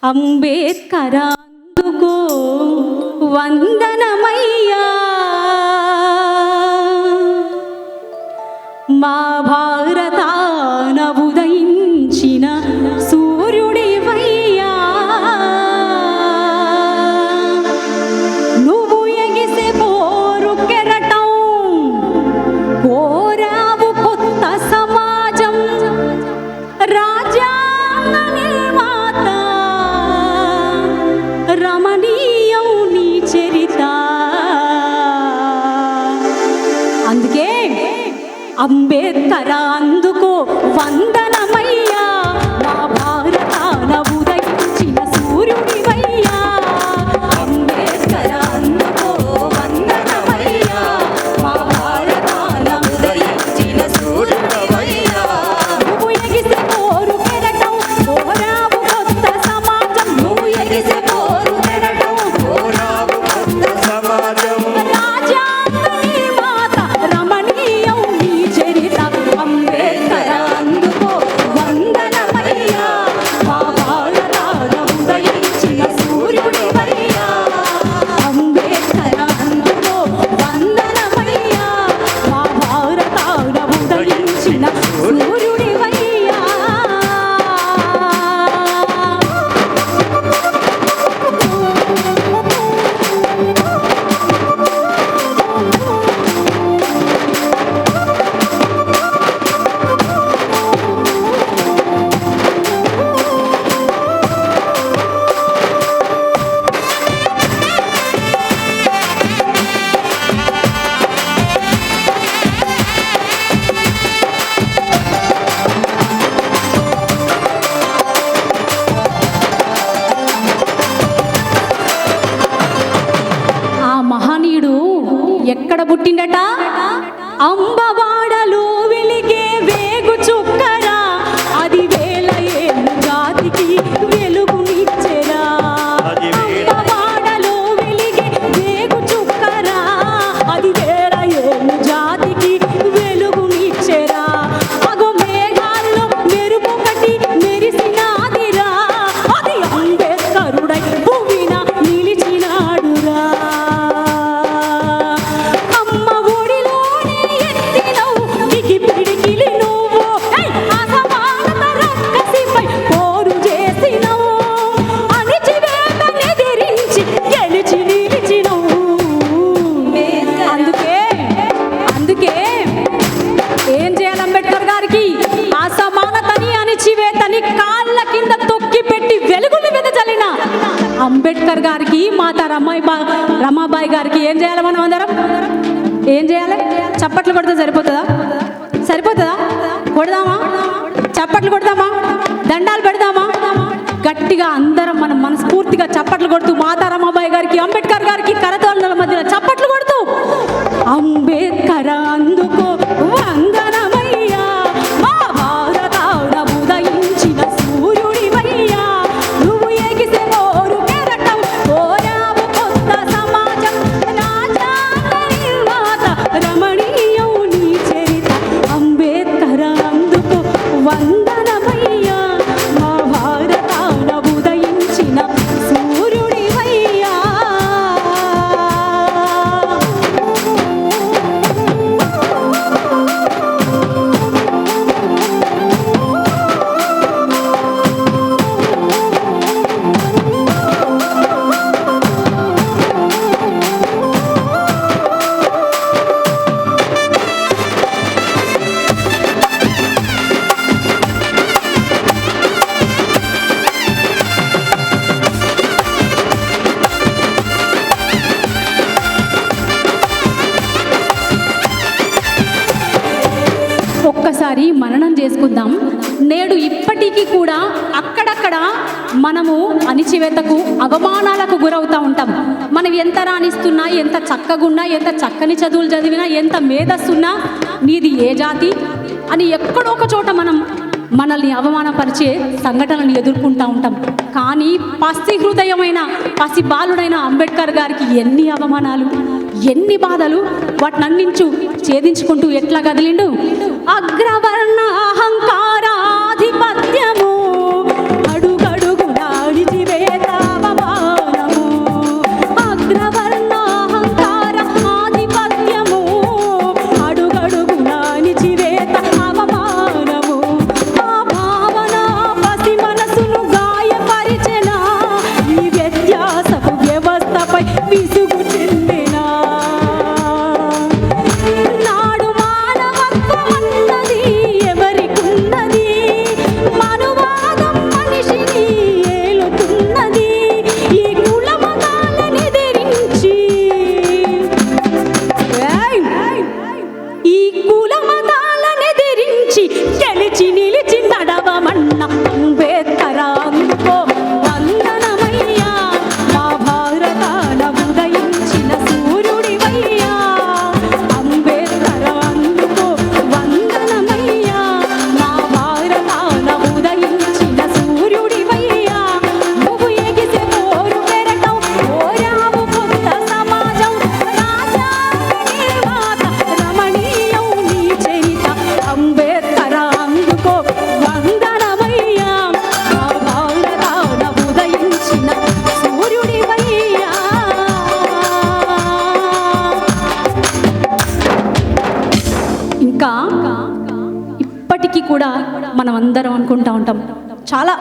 అంబేద్కర్ అందుకో వందనమయ్యా, మా భారతాన ఉదయించిన సూర్యుడివయ్యా, నువ్వు ఎగిసే పోరు కెరటం, కోరావు కొత్త సమాజం, రాజ్యాంగ నిర్మాత, రమణీయం నీ చరిత. అందుకే అంబేద్కర్ అందుకో వందనమయ్యా, మా భారతాన ఉదయించిన సూర్యుడివయ్యా. అంబేద్కర్ అందుకో వందనమయ్యా, మా భారతాన ఉదయించిన సూర్యుడివయ్యా, నువ్వు ఎగిసే పోరు కెరటం, కోరావు కొత్త సమాజం, నువ్వు ఎగిసే పోరు కెరటం, కోరావు కొత్త సమాజం, రాజ్యాంగ నిర్మాత, రమణీయం నీ చరిత. అంబేద్కర్ అందుకో వందనమయ్యా, మా భారతాన ఉదయించిన సూర్యుడివయ్యా. అంబేద్కర్ అందుకో వందనమయ్యా, మా భారతాన ఉదయించిన సూర్యుడివయ్యా. ఆ మహనీయుడు ఎక్కడ పుట్టిండట? అంబవాడలో వెలిగే వేగు చుక్కరా, అది వేల ఏళ్ళ జాతికి వెలుగునిచ్చెరా. అంబవాడలో వెలిగే వేగు చుక్కరా, అది వేల ఏళ్ళ జాతికి వెలుగునిచ్చెరా. అగో మేఘాల్లో మెరుపొకటి మెరిసినాదిరా, అది అంబేద్కరుడై భూమిన నిలిచినాడురా. అమ్మ ఒడిలోనే ఎత్తినవు దిగి పిడికిలి నువ్వు, అసమానత రక్కసిపై పోరు చేసినవు, అణిచివేతనెదిరించి గెలిచి నిలిచినవు. అందుకే ఏం చేయాలి అంబేద్కర్ గారికి? అసమానతని అణిచివేతని కాళ్ళ కింద తొక్కి పెట్టి వెలుగులు వెదజల్లిన అంబేద్కర్ గారికి, మాత రమాబాయి గారికి ఏం చేయాలి? మనం అందరం ఏం చేయాలి? చప్పట్లు కొడితే సరిపోతుందా? సరిపోతుందా? కొడదామా? చప్పట్లు కొడదామా? దండాలు పెడదామా? గట్టిగా అందరం మనం మనస్ఫూర్తిగా చప్పట్లు కొడుతూ మాతా రమాబాయి గారికి, అంబేద్కర్ గారికి కరతాళాల మధ్యన చప్పట్లు కొడుతూ అంబేద్కర్ అందుకో వందనమయ్యా, మా భారతాన ఉదయించిన సూర్యుడివయ్యా, నువ్వు ఎగిసే పోరు కెరటం, కోరావు కొత్త సమాజం, రాజ్యాంగ నిర్మాత, రమణీయం నీ చరిత. అంబేద్కర్ అందుకో వందనమయ్యా, మా భారతాన ఉదయించిన సూర్యుడివయ్యా. ఒక్కసారి మననం చేసుకుందాం. నేడు ఇప్పటికీ కూడా అక్కడక్కడ మనము అణిచివేతకు, అవమానాలకు గురవుతూ ఉంటాం. మనం ఎంత రాణిస్తున్నా, ఎంత చక్కగున్నా, ఎంత చక్కని చదువులు చదివినా, ఎంత మేధస్సున్నా, నీది ఏ జాతి అని ఎక్కడో ఒక చోట మనల్ని అవమానపరిచే సంఘటనలు ఎదుర్కొంటూ ఉంటాం. కానీ పసి హృదయమైన పసి బాలుడైన అంబేద్కర్ గారికి ఎన్ని అవమానాలు, ఎన్ని బాధలు, వాటినన్నించు ఛేదించుకుంటూ ఎట్లా కదిలిండు. అగ్రవర్ణ అహంకారాధిపత్యము అడుగడుగు దాడిచివే మనం అందరం అనుకుంటా ఉంటాం. చాలా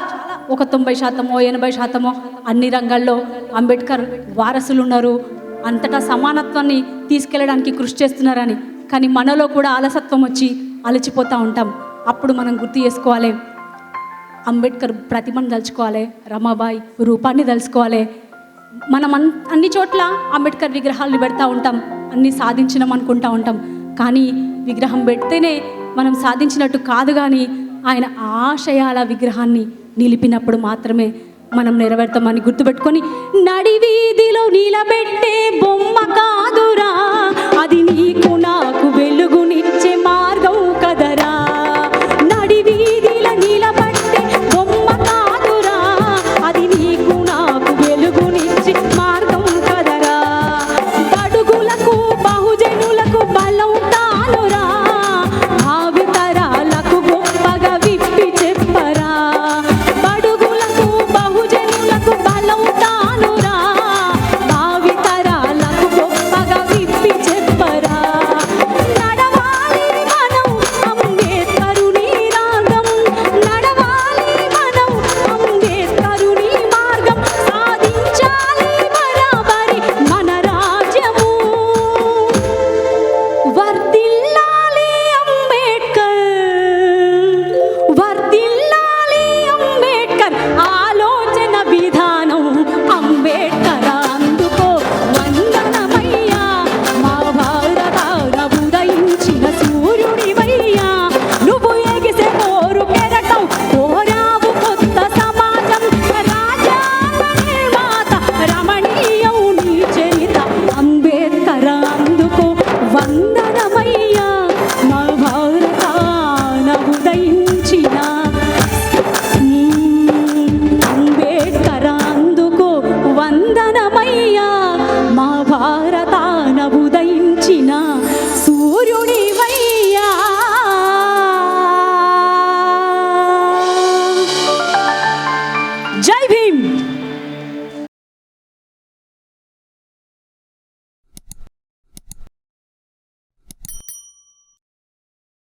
ఒక 90%, 80% అన్ని రంగాల్లో అంబేద్కర్ వారసులు ఉన్నారు, అంతటా సమానత్వాన్ని తీసుకెళ్ళడానికి కృషి చేస్తున్నారని. కానీ మనలో కూడా అలసత్వం వచ్చి అలచిపోతూ ఉంటాం. అప్పుడు మనం గుర్తు చేసుకోవాలి, అంబేద్కర్ ప్రతిభను తలుచుకోవాలి, రమాబాయి రూపాన్ని తలుచుకోవాలి. మనం అన్ని చోట్ల అంబేద్కర్ విగ్రహాలు పెడతా ఉంటాం, అన్నీ సాధించినాం అనుకుంటా ఉంటాం. కానీ విగ్రహం పెడితేనే మనం సాధించినట్టు కాదు, కానీ ఆయన ఆశయాల విగ్రహాన్ని నిలిపినప్పుడు మాత్రమే మనం నెరవేర్తామని గుర్తుపెట్టుకొని, నడివీధిలో నిలబెట్టే బొమ్మ కాదురా